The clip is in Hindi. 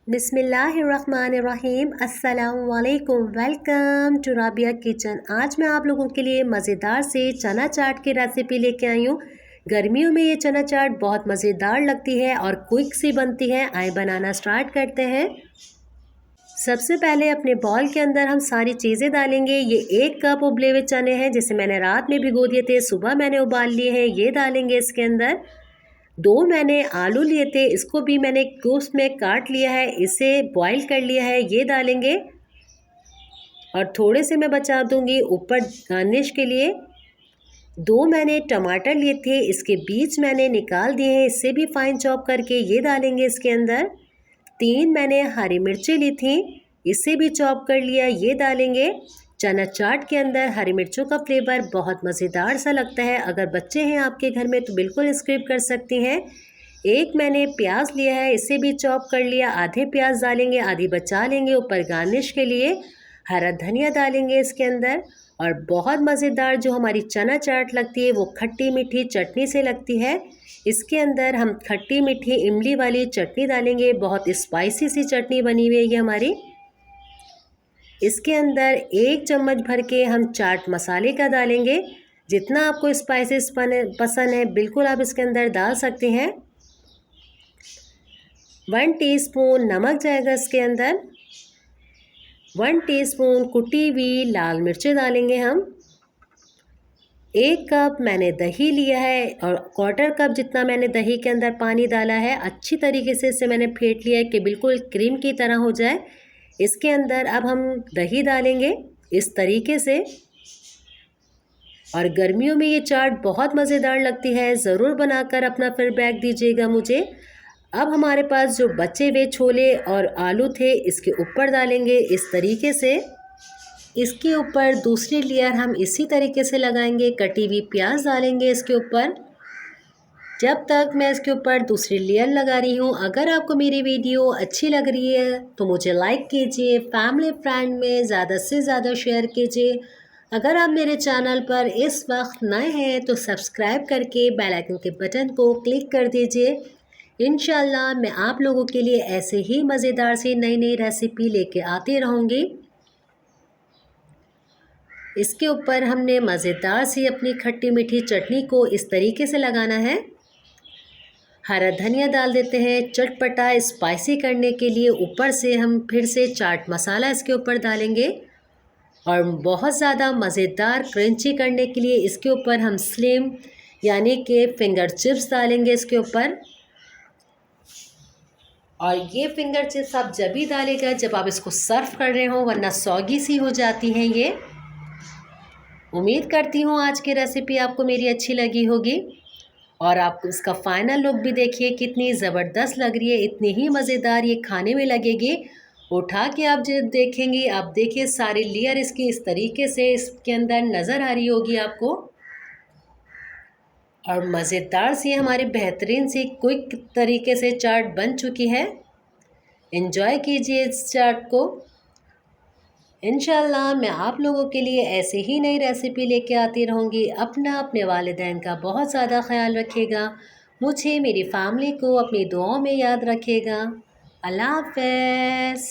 बिस्मिल्लाहिर्रहमानिर्रहीम। अस्सलामुअलैकुम। Welcome to Rabia Kitchen. आज मैं आप लोगों के लिए मज़ेदार से चना चाट की रेसिपी लेके आई हूँ। गर्मियों में ये चना चाट बहुत मज़ेदार लगती है और क्विक सी बनती है। आए बनाना स्टार्ट करते हैं। सबसे पहले अपने बॉल के अंदर हम सारी चीज़ें डालेंगे। ये 1 कप उबले हुए चने हैं जिसे मैंने रात में भिगो दिए थे, सुबह मैंने उबाल लिए हैं। ये डालेंगे इसके अंदर। 2 मैंने आलू लिए थे, इसको भी मैंने क्यूब्स में काट लिया है, इसे बॉईल कर लिया है, ये डालेंगे। और थोड़े से मैं बचा दूंगी ऊपर गार्निश के लिए। 2 मैंने टमाटर लिए थे, इसके बीज मैंने निकाल दिए हैं, इससे भी फाइन चॉप करके ये डालेंगे इसके अंदर। 3 मैंने हरी मिर्चें ली थी, इसे भी चॉप कर लिया, ये डालेंगे। चना चाट के अंदर हरी मिर्चों का फ्लेवर बहुत मज़ेदार सा लगता है। अगर बच्चे हैं आपके घर में तो बिल्कुल स्किप कर सकती हैं। 1 मैंने प्याज लिया है, इसे भी चॉप कर लिया। आधे प्याज डालेंगे, आधी बचा लेंगे ऊपर गार्निश के लिए। हरा धनिया डालेंगे इसके अंदर। और बहुत मज़ेदार जो हमारी चना चाट लगती है वो खट्टी मीठी चटनी से लगती है। इसके अंदर हम खट्टी मीठी इमली वाली चटनी डालेंगे। बहुत स्पाइसी सी चटनी बनी हुई है ये हमारी। इसके अंदर 1 चम्मच भर के हम चाट मसाले का डालेंगे। जितना आपको स्पाइसेस पसंद है बिल्कुल आप इसके अंदर डाल सकते हैं। 1 टीस्पून नमक जाएगा इसके अंदर। 1 टीस्पून कुटी हुई लाल मिर्चें डालेंगे हम। 1 कप मैंने दही लिया है और 1/4 कप जितना मैंने दही के अंदर पानी डाला है। अच्छी तरीके से इसे मैंने फेंट लिया है कि बिल्कुल क्रीम की तरह हो जाए। इसके अंदर अब हम दही डालेंगे इस तरीके से। और गर्मियों में ये चाट बहुत मज़ेदार लगती है, ज़रूर बनाकर अपना फीडबैक दीजिएगा मुझे। अब हमारे पास जो बचे हुए छोले और आलू थे इसके ऊपर डालेंगे इस तरीके से। इसके ऊपर दूसरी लेयर हम इसी तरीके से लगाएंगे। कटी हुई प्याज डालेंगे इसके ऊपर। जब तक मैं इसके ऊपर दूसरी लेयर लगा रही हूँ, अगर आपको मेरी वीडियो अच्छी लग रही है तो मुझे लाइक कीजिए, फैमिली फ्रेंड में ज़्यादा से ज़्यादा शेयर कीजिए। अगर आप मेरे चैनल पर इस वक्त नए हैं तो सब्सक्राइब करके बेल आइकन के बटन को क्लिक कर दीजिए। इंशाल्लाह मैं आप लोगों के लिए ऐसे ही मज़ेदार सी नई नई रेसिपी लेके आती रहूँगी। इसके ऊपर हमने मज़ेदार सी अपनी खट्टी मीठी चटनी को इस तरीके से लगाना है। हरा धनिया डाल देते हैं चटपटा स्पाइसी करने के लिए। ऊपर से हम फिर से चाट मसाला इसके ऊपर डालेंगे। और बहुत ज़्यादा मज़ेदार क्रंची करने के लिए इसके ऊपर हम स्लिम यानी कि फिंगर चिप्स डालेंगे इसके ऊपर। और ये फिंगर चिप्स आप जब भी डालेगा जब आप इसको सर्व कर रहे हो, वरना सौगी सी हो जाती हैं ये। उम्मीद करती हूँ आज की रेसिपी आपको मेरी अच्छी लगी होगी। और आप इसका फाइनल लुक भी देखिए, कितनी ज़बरदस्त लग रही है, इतनी ही मज़ेदार ये खाने में लगेगी। उठा के आप जब देखेंगी, आप देखिए सारी लेयर इसकी इस तरीके से इसके अंदर नज़र आ रही होगी आपको। और मज़ेदार सी हमारी बेहतरीन सी क्विक तरीके से चाट बन चुकी है। एंजॉय कीजिए इस चाट को। इंशाल्लाह मैं आप लोगों के लिए ऐसे ही नई रेसिपी लेके आती रहूँगी। अपने वालिदैन का बहुत ज़्यादा ख्याल रखिएगा। मुझे, मेरी फैमिली को अपनी दुआओं में याद रखिएगा। अल्लाह हाफ़िज़।